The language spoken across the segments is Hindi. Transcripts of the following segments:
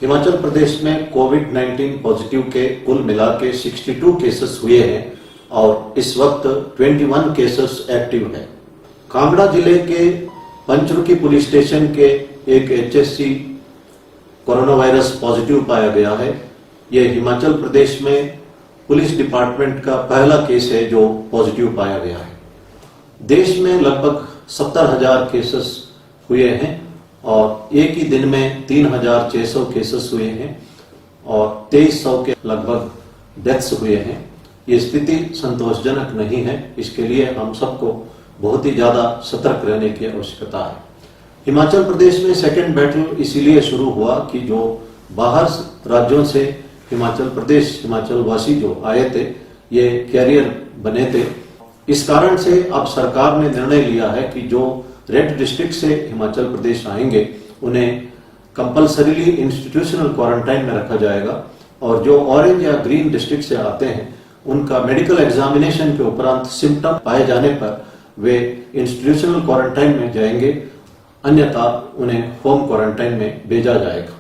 हिमाचल प्रदेश में कोविड-19 पॉजिटिव के कुल मिला के 62 केसेस हुए हैं और इस वक्त 21 केसेस एक्टिव हैं। कांगड़ा जिले के पंचरुखी पुलिस स्टेशन के एक एचएससी कोरोना वायरस पॉजिटिव पाया गया है। यह हिमाचल प्रदेश में पुलिस डिपार्टमेंट का पहला केस है जो पॉजिटिव पाया गया है। देश में लगभग 70,000 केसेस हुए हैं और एक ही दिन में 3,600 केसेस हुए हैं और 2,300 के लगभग डेथ्स हुए हैं। ये स्थिति संतोषजनक नहीं है। इसके लिए हम सबको बहुत ही ज्यादा सतर्क रहने की आवश्यकता है। हिमाचल प्रदेश में सेकेंड बैटल इसीलिए शुरू हुआ कि जो बाहर राज्यों से हिमाचल प्रदेश हिमाचल वासी जो आए थे ये कैरियर बने थे। इस कारण से अब सरकार ने निर्णय लिया है कि जो रेड डिस्ट्रिक्ट से हिमाचल प्रदेश आएंगे उन्हें कंपल्सरीली इंस्टीट्यूशनल क्वारंटाइन में रखा जाएगा और जो ऑरेंज या ग्रीन डिस्ट्रिक्ट से आते हैं उनका मेडिकल एग्जामिनेशन के उपरांत सिम्टम पाए जाने पर वे इंस्टीट्यूशनल क्वारंटाइन में जाएंगे, अन्यथा उन्हें होम क्वारंटाइन में भेजा जाएगा।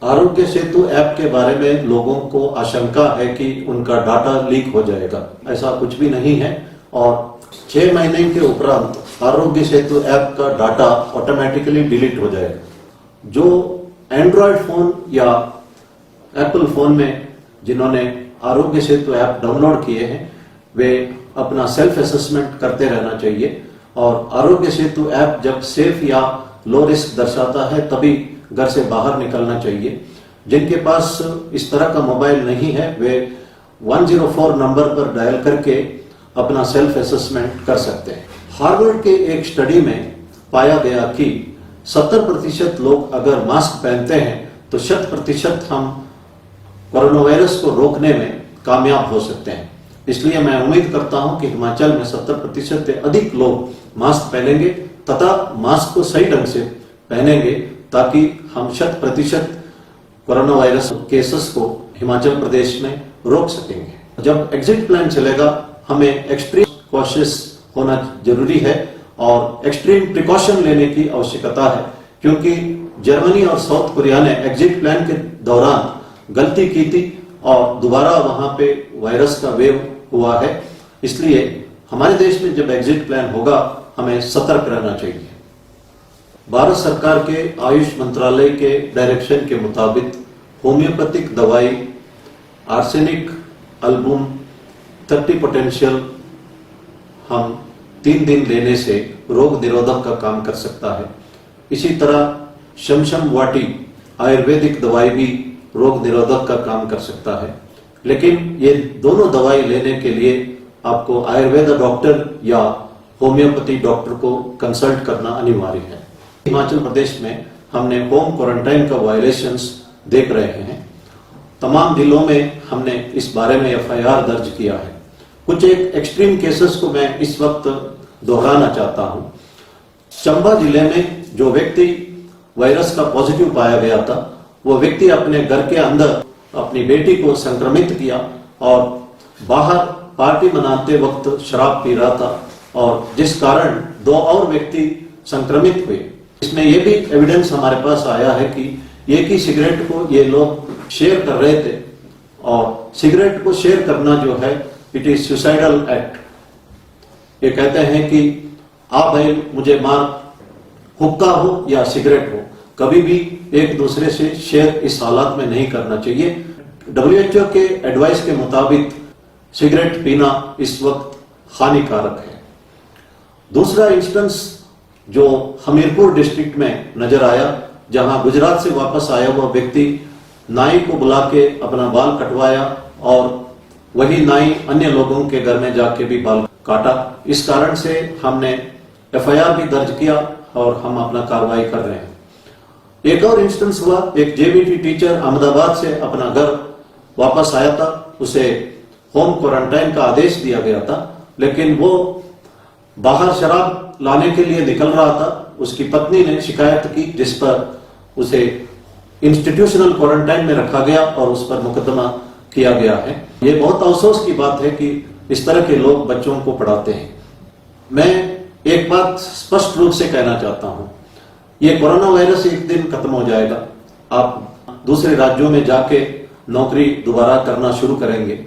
आरोग्य सेतु ऐप के बारे में लोगों को आशंका है कि उनका डाटा लीक हो जाएगा। ऐसा कुछ भी नहीं है और 6 महीने के उपरांत आरोग्य सेतु ऐप का डाटा ऑटोमेटिकली डिलीट हो जाएगा। जो एंड्रॉयड फोन या एप्पल फोन में जिन्होंने आरोग्य सेतु ऐप डाउनलोड किए हैं वे अपना सेल्फ असेसमेंट करते रहना चाहिए और आरोग्य सेतु ऐप जब सेफ या लो रिस्क दर्शाता है तभी घर से बाहर निकलना चाहिए। जिनके पास इस तरह का मोबाइल नहीं है वे 104 नंबर पर डायल करके अपना सेल्फ असेसमेंट कर सकते हैं। हार्वर्ड के एक स्टडी में पाया गया कि 70% लोग अगर मास्क पहनते हैं तो 100% हम कोरोना वायरस को रोकने में कामयाब हो सकते हैं। इसलिए मैं उम्मीद करता हूं कि हिमाचल में 70% से अधिक लोग मास्क पहनेंगे तथा मास्क को सही ढंग से पहनेंगे ताकि हम 100% कोरोना वायरस केसेस को हिमाचल प्रदेश में रोक सकेंगे। जब एग्जिट प्लान चलेगा हमें एक्सट्रीम कॉशियस होना जरूरी है और एक्सट्रीम प्रिकॉशन लेने की आवश्यकता है, क्योंकि जर्मनी और साउथ कोरिया ने एग्जिट प्लान के दौरान गलती की थी और दोबारा वहां पे वायरस का वेव हुआ है। इसलिए हमारे देश में जब एग्जिट प्लान होगा हमें सतर्क रहना चाहिए। भारत सरकार के आयुष मंत्रालय के डायरेक्शन के मुताबिक होम्योपैथिक दवाई आर्सेनिक एल्बुम 30 पोटेंशियल हम 3 दिन लेने से रोग निरोधक का काम कर सकता है। इसी तरह शमशम वाटी आयुर्वेदिक दवाई भी रोग निरोधक का काम कर सकता है, लेकिन ये दोनों दवाई लेने के लिए आपको आयुर्वेद डॉक्टर या होम्योपैथी डॉक्टर को कंसल्ट करना अनिवार्य है। हिमाचल प्रदेश में हमने होम क्वारंटाइन का वायलेशंस देख रहे हैं। तमाम जिलों में हमने इस बारे में एफआईआर दर्ज किया है। कुछ एक एक्सट्रीम केसेस को मैं इस वक्त दोहराना चाहता हूं। चंबा जिले में जो व्यक्ति वायरस का पॉजिटिव पाया गया था वो व्यक्ति अपने घर के अंदर अपनी बेटी को संक्रमित किया और बाहर पार्टी मनाते वक्त शराब पी रहा था और जिस कारण 2 और व्यक्ति संक्रमित हुए। इसमें यह भी एविडेंस हमारे पास आया है कि एक ही सिगरेट को ये लोग शेयर कर रहे थे और सिगरेट को शेयर करना जो है इट इज सुसाइडल एक्ट। ये कहते हैं कि आप भाई मुझे मार, हुक्का हो या सिगरेट हो, कभी भी एक दूसरे से शेयर इस हालात में नहीं करना चाहिए। WHO के एडवाइस के मुताबिक सिगरेट पीना इस वक्त हानिकारक है। दूसरा इंस्टेंस जो हमीरपुर डिस्ट्रिक्ट में नजर आया, जहां गुजरात से वापस आया हुआ व्यक्ति नाई को बुला के अपना बाल कटवाया और वही नाई अन्य लोगों के घर में जाके भी बाल काटा। इस कारण से हमने एफआईआर भी दर्ज किया और हम अपना कार्रवाई कर रहे हैं। एक और इंस्टेंस हुआ, एक जेबीटी टीचर अहमदाबाद से अपना घर वापस आया था, उसे होम क्वारंटाइन का आदेश दिया गया था, लेकिन वो बाहर शराब लाने के लिए निकल रहा था। उसकी पत्नी ने शिकायत की जिस पर उसे इंस्टीट्यूशनल क्वारंटाइन में रखा गया और उस पर मुकदमा किया गया है। ये बहुत अफसोस की बात है कि इस तरह के लोग बच्चों को पढ़ाते हैं। मैं एक बात स्पष्ट रूप से कहना चाहता हूं, ये कोरोना वायरस एक दिन खत्म हो जाएगा। आप दूसरे राज्यों में जाके नौकरी दोबारा करना शुरू करेंगे,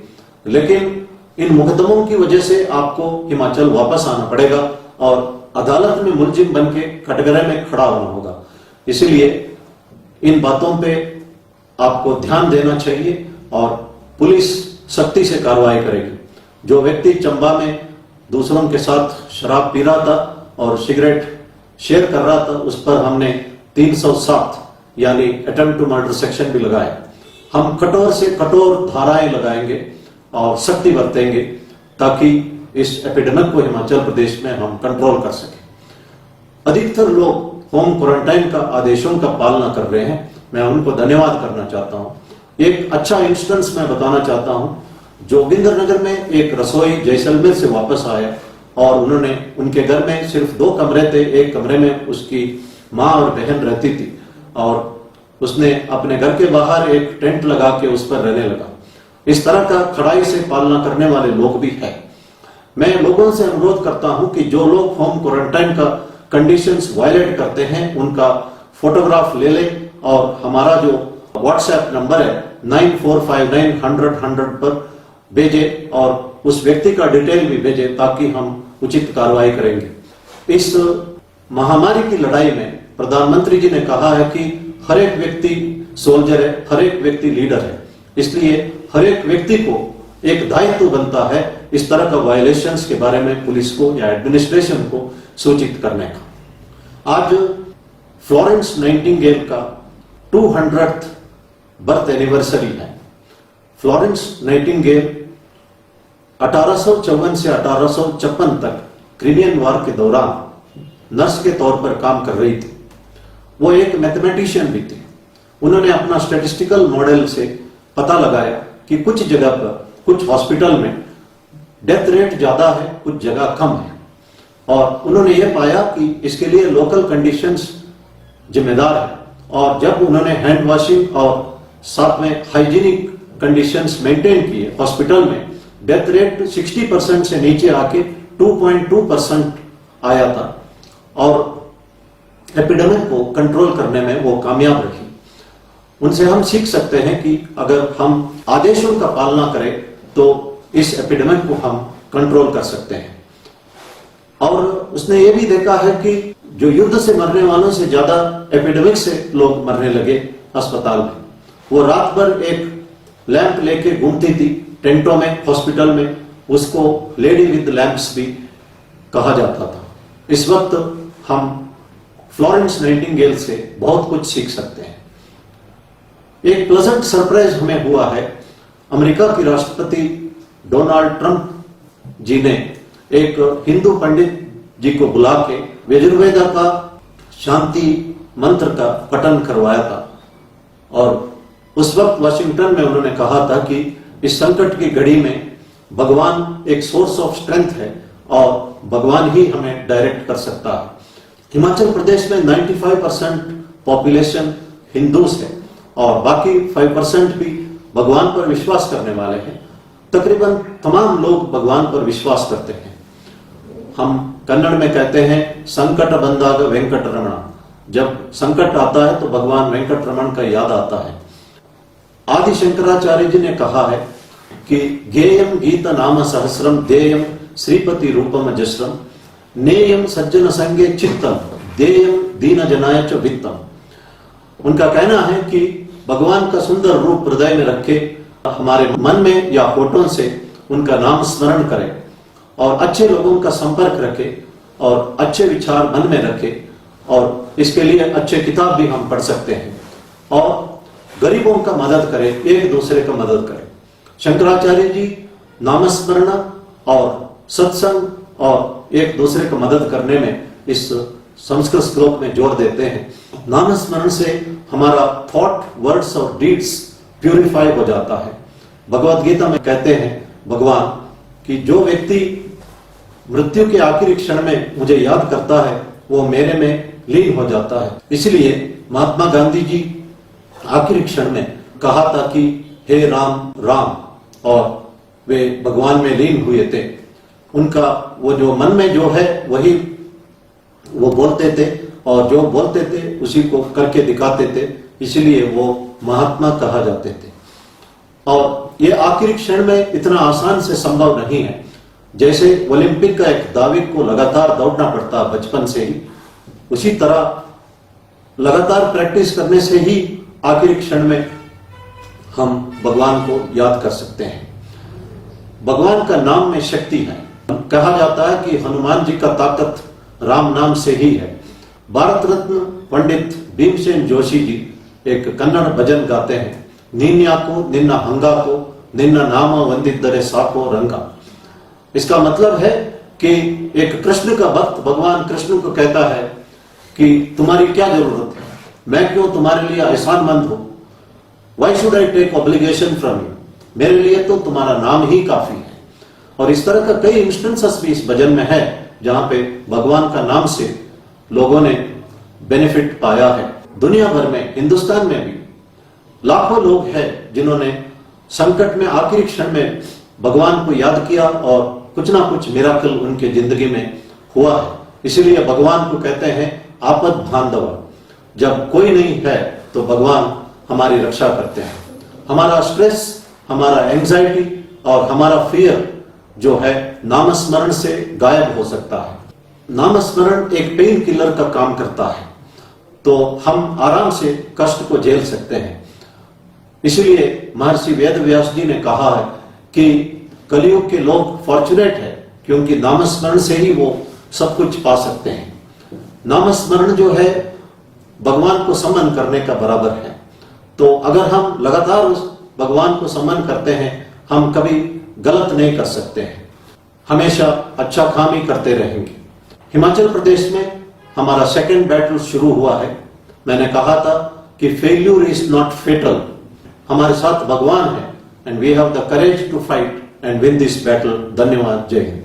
लेकिन इन मुकदमों की वजह से आपको हिमाचल वापस आना पड़ेगा और अदालत में मुलजिम बन के कटघरे में खड़ा होना होगा। इसीलिए इन बातों पे आपको ध्यान देना चाहिए और पुलिस सख्ती से कार्रवाई करेगी। जो व्यक्ति चंबा में दूसरों के साथ शराब पी रहा था और सिगरेट शेयर कर रहा था, उस पर हमने 307 यानी अटेम्प्ट टू मर्डर सेक्शन भी लगाया। हम कठोर से कठोर धाराएं लगाएंगे और सख्ती बरतेंगे ताकि इस एपिडेमिक को हिमाचल प्रदेश में हम कंट्रोल कर सकें। अधिकतर लोग होम क्वारंटाइन का आदेशों का पालना कर रहे हैं, मैं उनको धन्यवाद करना चाहता हूं। एक अच्छा इंस्टेंस मैं बताना चाहता हूं। जोगिंदरनगर में एक रसोई जैसलमेर से वापस आया और उन्होंने उनके घर में सिर्फ 2 कमरे थे, एक कमरे में उसकी माँ और बहन रहती थी और उसने अपने घर के बाहर एक टेंट लगा के उस पर रहने लगा। इस तरह का कड़ाई से पालना करने वाले लोग भी हैं। मैं लोगों से अनुरोध करता हूं कि जो लोग होम क्वारंटाइन का कंडीशंस वायलेट करते हैं उनका फोटोग्राफ ले लें और हमारा जो व्हाट्सएप नंबर है 9459 100 पर भेजे और उस व्यक्ति का डिटेल भी भेजे ताकि हम उचित कार्रवाई करेंगे। इस महामारी की लड़ाई में प्रधानमंत्री जी ने कहा है कि हर एक व्यक्ति सोल्जर है, हर एक व्यक्ति लीडर है, इसलिए हर एक व्यक्ति को एक दायित्व बनता है इस तरह का वायलेशंस के बारे में पुलिस को या एडमिनिस्ट्रेशन को सूचित करने का। आज फ्लोरेंस नाइटिंगेल का 200th बर्थ एनिवर्सरी है। फ्लोरेंस नाइटिंगेल 1854 से 1856 तक क्रिमियन वॉर के दौरान नर्स के तौर पर काम कर रही थी। वो एक मैथमेटिशियन भी थी। उन्होंने अपना स्टैटिस्टिकल मॉडल से पता लगाया कि कुछ जगह पर, कुछ हॉस्पिटल में डेथ रेट ज्यादा है, कुछ जगह कम है और उन्होंने ये पाया कि इसके लिए लोकल कंडीशंस जिम्मेदार है। और जब उन्होंने हैंड वॉशिंग और साथ में हाइजीनिक कंडीशंस मेंटेन किए, हॉस्पिटल में डेथ रेट 60% से नीचे आके 2.2% आया था और एपिडेमिक को कंट्रोल करने में वो कामयाब रही। उनसे हम सीख सकते हैं कि अगर हम आदेशों का पालना करें तो इस एपिडेमिक को हम कंट्रोल कर सकते हैं। और उसने ये भी देखा है कि जो युद्ध से मरने वालों से ज्यादा एपिडेमिक से लोग मरने लगे अस्पताल में। वो रात भर एक लैंप लेके घूमती थी टेंटों में, हॉस्पिटल में, उसको लेडी विद लैंप्स भी कहा जाता था। इस वक्त हम फ्लोरेंस नाइटिंगेल से बहुत कुछ सीख सकते हैं। एक प्लेजेंट सरप्राइज हमें हुआ है। अमेरिका की राष्ट्रपति डोनाल्ड ट्रंप जी ने एक हिंदू पंडित जी को बुला के यजुर्वेद का शांति मंत्र का पठन करवाया था और उस वक्त वाशिंगटन में उन्होंने कहा था कि इस संकट की घड़ी में भगवान एक सोर्स ऑफ स्ट्रेंथ है और भगवान ही हमें डायरेक्ट कर सकता है। हिमाचल प्रदेश में 95% पॉपुलेशन हिंदूस है और बाकी 5% भी भगवान पर विश्वास करने वाले हैं। तकरीबन तमाम लोग भगवान पर विश्वास करते हैं। हम कन्नड़ में कहते हैं संकट बंदाग वेंकट रमण। जब संकट आता है तो भगवान वेंकट रमण का याद आता है। आदि शंकराचार्य जी ने कहा है कि गेयम गीत नाम सहस्रम देयम श्रीपति रूपम जस्रम नेयम सज्जन संगे चित्तम देयम दीन जनाय च वित्तम। उनका कहना है कि भगवान का सुंदर रूप हृदय में रखे, हमारे मन में या होठों से उनका नाम स्मरण करें और अच्छे लोगों का संपर्क रखे और अच्छे विचार मन में रखे और इसके लिए अच्छे किताब भी हम पढ़ सकते हैं और गरीबों का मदद करें, एक दूसरे का मदद करें। शंकराचार्य जी नामस्मरण और सत्संग और एक दूसरे का मदद करने में इस संस्कृत श्लोक में जोर देते हैं। नामस्मरण से हमारा थॉट, वर्ड्स और डीड्स प्यूरिफाई हो जाता है। भगवत गीता में कहते हैं भगवान कि जो व्यक्ति मृत्यु के आखिरी क्षण में मुझे याद करता है वो मेरे में लीन हो जाता है। इसलिए महात्मा गांधी जी आखिरी क्षण में कहा था कि हे राम राम, और वे भगवान में लीन हुए थे। उनका वो जो मन में जो है वही वो बोलते थे और जो बोलते थे उसी को करके दिखाते थे। इसलिए वो महात्मा कहा जाते थे। और ये आखिरी क्षण में इतना आसान से संभव नहीं है। जैसे ओलंपिक का एक दाविक को लगातार दौड़ना पड़ता बचपन से ही, उसी तरह लगातार प्रैक्टिस करने से ही आखिरी क्षण में हम भगवान को याद कर सकते हैं। भगवान का नाम में शक्ति है। कहा जाता है कि हनुमान जी का ताकत राम नाम से ही है। भारत रत्न पंडित भीमसेन जोशी जी एक कन्नड़ भजन गाते हैं, नीन्याको निन्ना हंगाको निन्ना नाम वंदितरे साको रंगा। इसका मतलब है कि एक कृष्ण का भक्त भगवान कृष्ण को कहता है कि तुम्हारी क्या जरूरत है, मैं क्यों तुम्हारे लिए एहसानमंद हूं, why should I take obligation from you, मेरे लिए तो तुम्हारा नाम ही काफी है। और इस तरह का कई इंस्टेंसेस भी इस भजन में है जहां पे भगवान का नाम से लोगों ने बेनिफिट पाया है। दुनिया भर में, हिंदुस्तान में भी लाखों लोग हैं जिन्होंने संकट में आखिरी क्षण में भगवान को याद किया और कुछ ना कुछ मिराकल उनके जिंदगी में हुआ है। इसीलिए भगवान को कहते हैं आपद बांधव। जब कोई नहीं है तो भगवान हमारी रक्षा करते हैं। हमारा स्ट्रेस, हमारा एंजाइटी और हमारा फियर जो है नामस्मरण से गायब हो सकता है। नामस्मरण एक पेन किलर का काम करता है, तो हम आराम से कष्ट को झेल सकते हैं। इसलिए महर्षि वेदव्यास जी ने कहा है कि कलयुग के लोग फॉर्चुनेट है क्योंकि नामस्मरण से ही वो सब कुछ पा सकते हैं। नामस्मरण जो है भगवान को समन करने का बराबर है। तो अगर हम लगातार उस भगवान को समन करते हैं, हम कभी गलत नहीं कर सकते हैं, हमेशा अच्छा काम ही करते रहेंगे। हिमाचल प्रदेश में हमारा सेकंड बैटल शुरू हुआ है। मैंने कहा था कि फेल्यूर इज नॉट फेटल। हमारे साथ भगवान है and we have the courage to fight and win this battle. धन्यवाद। जय हिंद।